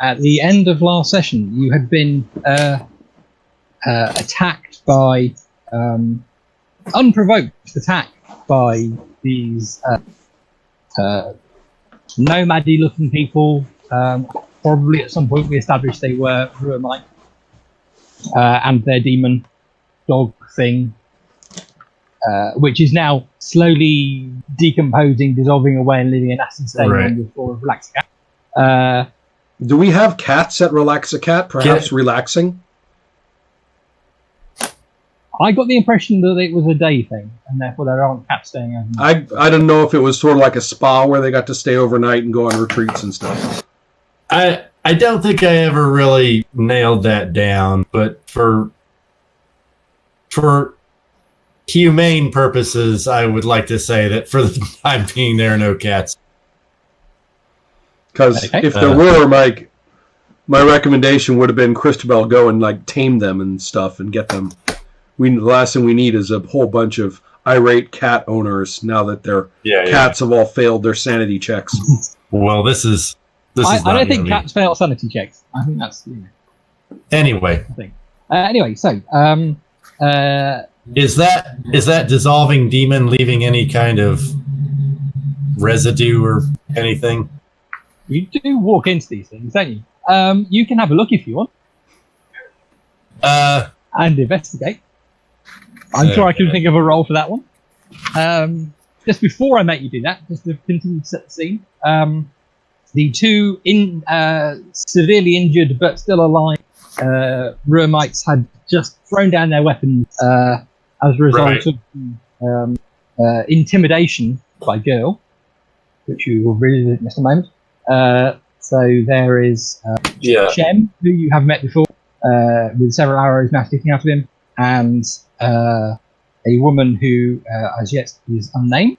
at the end of last session, you had been attacked by unprovoked attack by these nomady-looking people. Probably at some point we established they were Ruamite, and their demon dog thing, which is now slowly decomposing, dissolving away, and leaving an acid stain on the floor of Relaxacat. Do we have cats at Relaxacat, perhaps relaxing? I got the impression that it was a day thing, and therefore there aren't cats staying overnight. I don't know if it was sort of like a spa where they got to stay overnight and go on retreats and stuff. I don't think I ever really nailed that down, but for humane purposes, I would like to say that for the time being, there are no cats. Because if there were, my recommendation would have been Christabel go and tame them and stuff and get them. The last thing we need is a whole bunch of irate cat owners now that their cats have all failed their sanity checks. Well, this is. I don't think cats fail sanity checks. I think that's anyway. I think. Anyway, so is that dissolving demon leaving any kind of residue or anything? You do walk into these things, don't you? You can have a look if you want. And investigate. I'm sure I can think of a role for that one. Just before I make you do that, just to continue to set the scene, the two severely injured but still alive Ruamites had just thrown down their weapons as a result of intimidation by Girl, which you will revisit in just a moment. So there is Shem, who you have met before, with several arrows now sticking out of him, and a woman who as yet is unnamed.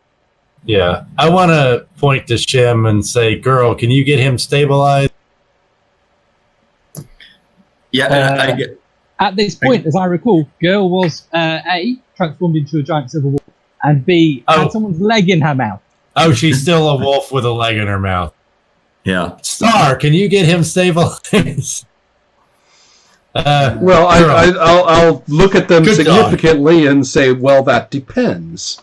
Yeah, I want to point to Shem and say, "Girl, can you get him stabilized?" Yeah, at this point, as I recall, Girl was A, transformed into a giant silver wolf, and B, had someone's leg in her mouth. Oh, she's still a wolf with a leg in her mouth. Yeah. Star, can you get him stabilized? Well, I'll look at them significantly and say, well, that depends.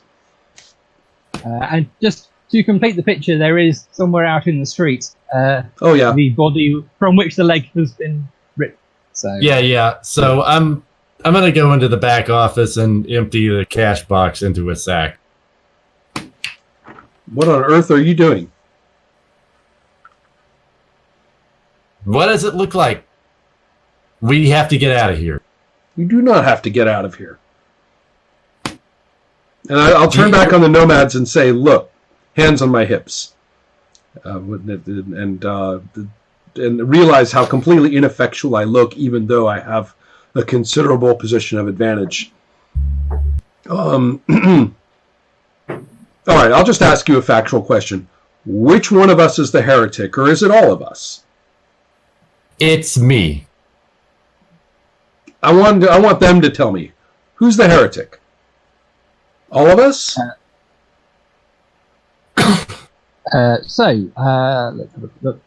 And just to complete the picture, there is somewhere out in the street the body from which the leg has been ripped. So yeah. So I'm gonna go into the back office and empty the cash box into a sack. What on earth are you doing? What does it look like? We have to get out of here. You do not have to get out of here. And I'll turn back on the nomads and say, look, hands on my hips. And realize how completely ineffectual I look, even though I have a considerable position of advantage. All right, I'll just ask you a factual question. Which one of us is the heretic, or is it all of us? It's me. I want them to tell me. Who's the heretic? All of us? Let's have a look.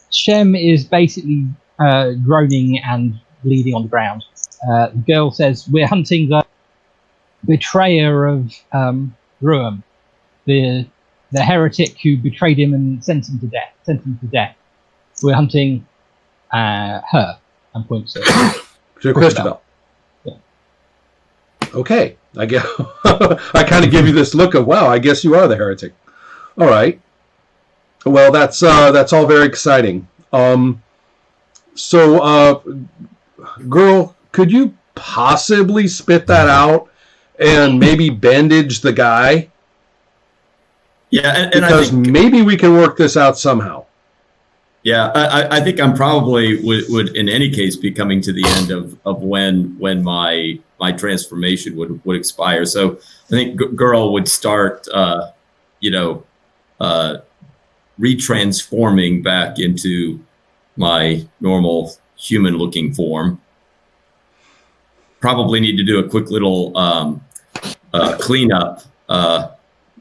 Shem is basically groaning and bleeding on the ground. The girl says, "We're hunting the betrayer of Ruam, the heretic who betrayed him and sent him to death. We're hunting her." And points to Christabel. Yeah. Okay, I guess I kind of give you this look of, wow, I guess you are the heretic. All right. Well, that's all very exciting. So, girl, could you possibly spit that out and maybe bandage the guy? Yeah, and because maybe we can work this out somehow. Yeah, I think I'm probably would in any case be coming to the end of when my transformation would expire. So I think Girl would start, retransforming back into my normal human-looking form. Probably need to do a quick little cleanup.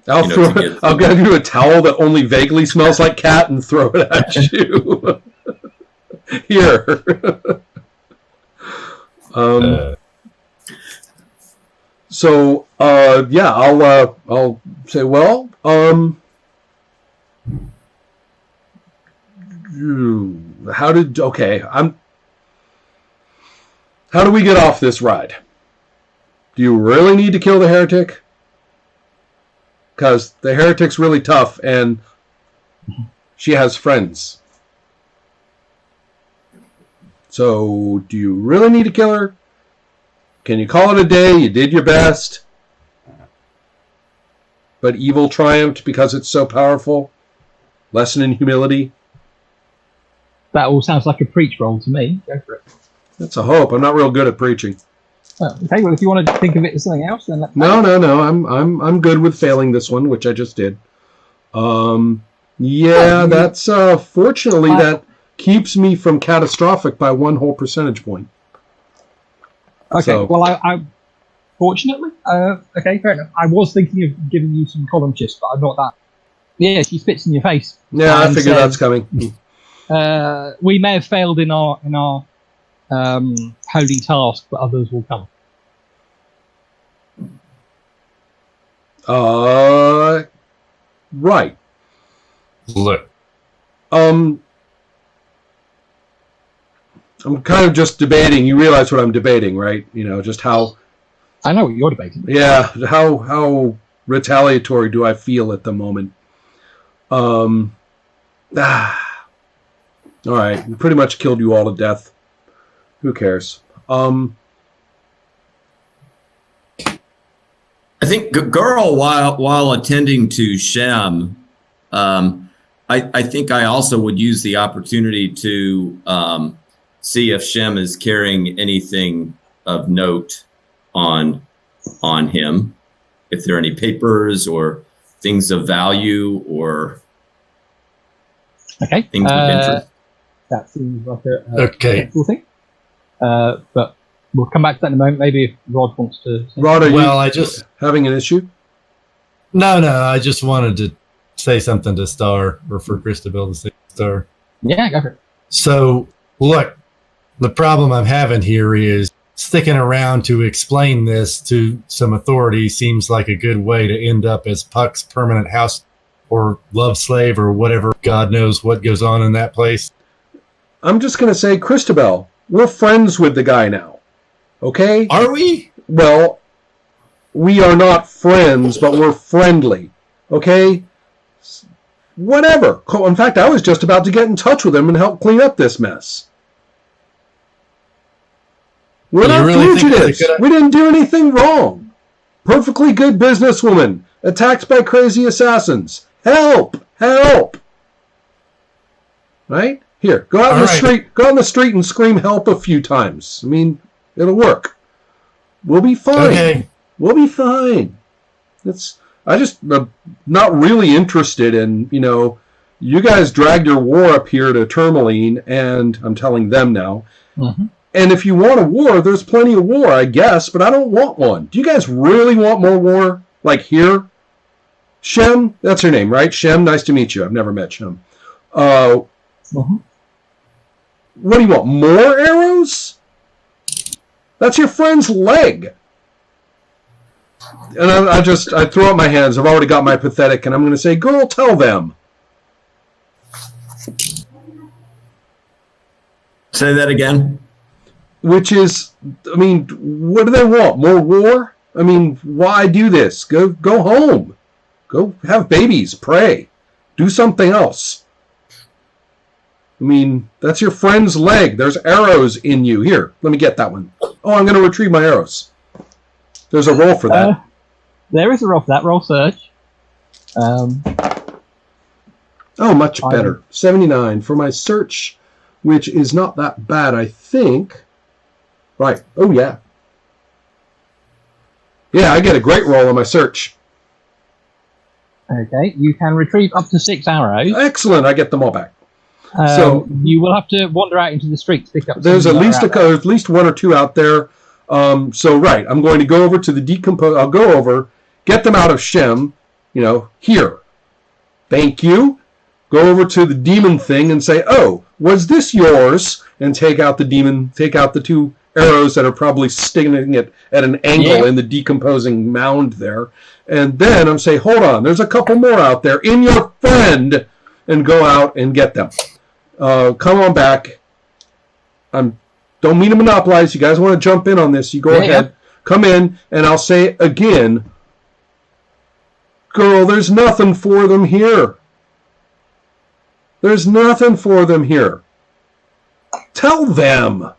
I'll give you a towel that only vaguely smells like cat and throw it at you. Here. So yeah, I'll say, well, how do we get off this ride? Do you really need to kill the heretic? Because the heretic's really tough, and she has friends. So, do you really need to kill her? Can you call it a day? You did your best. But evil triumphed because it's so powerful. Lesson in humility. That all sounds like a preach roll to me. Go for it. That's a hope. I'm not real good at preaching. Okay, well, if you want to think of it as something else, then No. I'm good with failing this one, which I just did. Yeah, that's fortunately that keeps me from catastrophic by 1 whole percentage point. Okay, So, well, I fortunately, okay, fair enough. I was thinking of giving you some column shifts, but I'm not that. Yeah, she spits in your face. yeah, I and figured says, that's coming. We may have failed in our holy task, but others will come. Right. Look, I'm kind of just debating. You realize what I'm debating, right? You know, just how. I know what you're debating. Yeah, how retaliatory do I feel at the moment? All right, we pretty much killed you all to death. Who cares? I think girl, while attending to Shem, I think I also would use the opportunity to see if Shem is carrying anything of note on him, if there are any papers or things of value or things of interest. That seems like a cool thing. But we'll come back to that in a moment. Maybe if Rod wants to. Rod, are well, you having an issue? No, I just wanted to say something to Star, or for Christabel to say to Star. Yeah, go for it. So, look, the problem I'm having here is sticking around to explain this to some authority seems like a good way to end up as Puck's permanent house or love slave or whatever. God knows what goes on in that place. I'm just going to say, Christabel, we're friends with the guy now. Okay? Are we? Well, we are not friends, but we're friendly. Okay? Whatever. In fact, I was just about to get in touch with him and help clean up this mess. We're not fugitives. We didn't do anything wrong. Perfectly good businesswoman. Attacked by crazy assassins. Help! Help! Right? Here, go out in the street. Go out in the street and scream help a few times. I mean, it'll work. We'll be fine. Okay. We'll be fine. I just am not really interested in, you guys dragged your war up here to Tourmaline, and I'm telling them now. Mm-hmm. And if you want a war, there's plenty of war, I guess, but I don't want one. Do you guys really want more war? Like here? Shem? That's her name, right? Shem, nice to meet you. I've never met Shem. Mm-hmm. What do you want? More arrows? That's your friend's leg. And I throw up my hands. I've already got my pathetic, and I'm going to say, girl, tell them. Say that again. Which is, what do they want? More war? Why do this? Go home. Go have babies. Pray. Do something else. That's your friend's leg. There's arrows in you. Here, let me get that one. Oh, I'm going to retrieve my arrows. There's a roll for that. There is a roll for that. Roll surge. Much better. 79 for my search, which is not that bad, I think. Right. Oh, yeah. Yeah, I get a great roll on my search. Okay, you can retrieve up to 6 arrows. Excellent. I get them all back. So you will have to wander out into the street to pick up. There's at least one or two out there. I'm going to go over to the decompose. I'll go over, get them out of Shem. Here. Thank you. go over to the demon thing and say, "Oh, was this yours?" And take out the two arrows that are probably sticking it at an angle in the decomposing mound there. And then I'm saying, hold on, there's a couple more out there. In your friend, and go out and get them. Come on back. Don't mean to monopolize. You guys want to jump in on this? You go ahead. Come in, and I'll say again, girl, there's nothing for them here. There's nothing for them here. Tell them.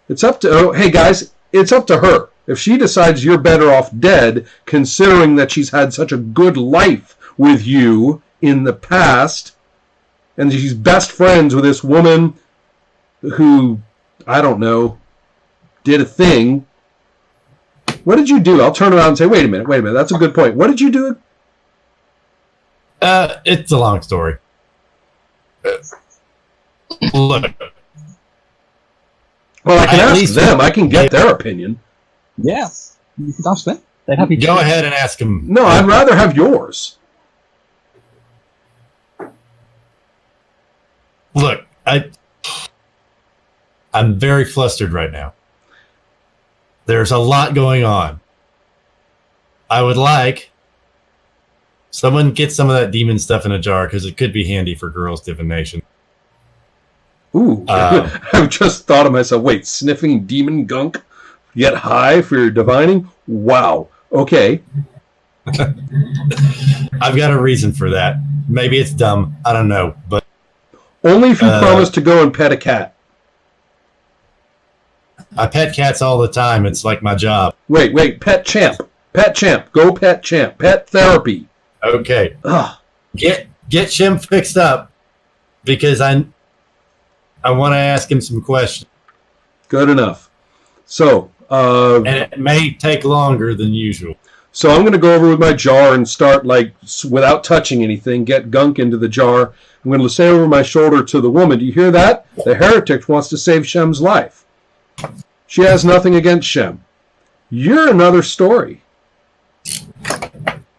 It's up to, hey guys, it's up to her. If she decides you're better off dead, considering that she's had such a good life with you in the past, and she's best friends with this woman who, I don't know, did a thing. What did you do? I'll turn around and say, wait a minute, that's a good point. What did you do? It's a long story. Look. Well, I can ask them. I can get their opinion. Yeah, you can ask them. They'd happy to go ahead and ask them. No, I'd rather have yours. Look, I'm very flustered right now. There's a lot going on. I would like someone get some of that demon stuff in a jar because it could be handy for girls' divination. Ooh, I've just thought of myself, wait, sniffing demon gunk, get high for your divining? Wow, okay. I've got a reason for that. Maybe it's dumb, I don't know, but... Only if you promise to go and pet a cat. I pet cats all the time, it's like my job. Wait, pet champ, go pet champ, pet therapy. Okay. Ugh. Get Shim fixed up, because I want to ask him some questions. Good enough. So, and it may take longer than usual. So I'm going to go over with my jar and start, like, without touching anything, get gunk into the jar. I'm going to say over my shoulder to the woman, do you hear that? The heretic wants to save Shem's life. She has nothing against Shem. You're another story.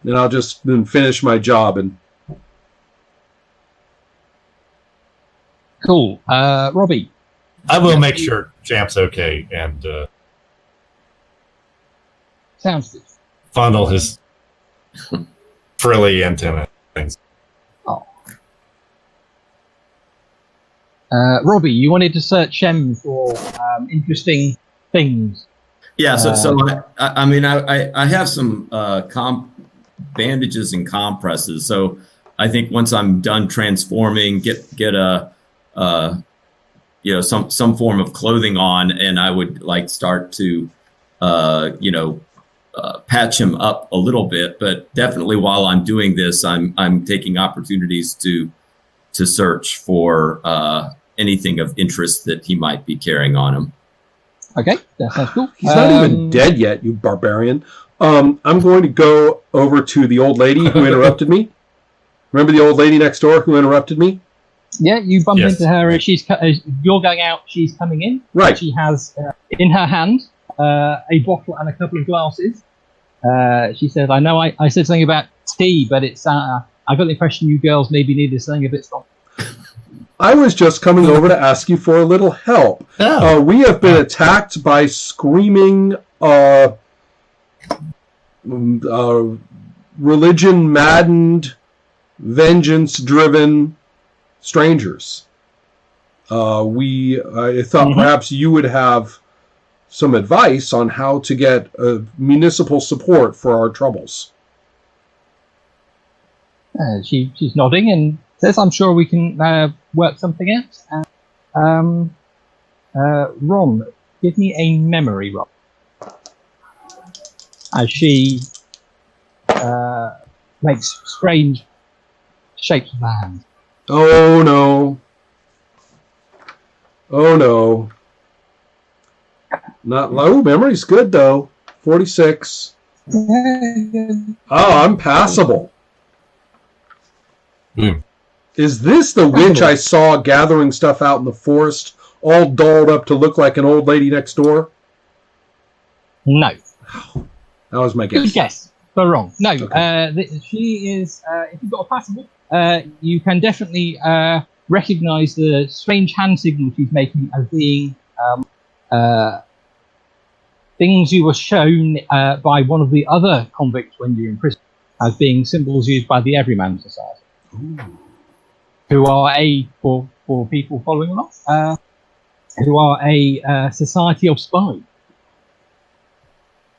And I'll just then finish my job and... Cool. Robbie. I will make sure Champ's okay and Sounds good. fondle his frilly antenna things. Oh. Robbie, you wanted to search Shem for interesting things. Yeah, so I mean, I have some bandages and compresses. So I think once I'm done transforming, get a some form of clothing on, and I would like start to patch him up a little bit. But definitely while I'm doing this, I'm taking opportunities to search for anything of interest that he might be carrying on him. Okay, that sounds cool. He's not even dead yet, you barbarian. I'm going to go over to the old lady who interrupted me. Remember the old lady next door who interrupted me? Yeah, you bump into her as you're going out, she's coming in. Right. She has in her hand a bottle and a couple of glasses. She says, I know I said something about tea, but it's I got the impression you girls maybe needed something a bit strong. I was just coming over to ask you for a little help. Oh. We have been attacked by screaming, religion-maddened, vengeance-driven strangers. I thought perhaps you would have some advice on how to get municipal support for our troubles. She's nodding and says, I'm sure we can work something out. Ron, give me a memory roll. As she makes strange shapes with her hands. Oh no. Not low. Memory's good though. 46. Oh, I'm passable. Is this the witch I saw gathering stuff out in the forest, all dolled up to look like an old lady next door? No. That was my guess. Good guess, but wrong. No, Okay. she is. If you've got a passable, you can definitely recognise the strange hand signal she's making as being things you were shown by one of the other convicts when you were in prison, as being symbols used by the Everyman Society, who are for people following along, who are a society of spies.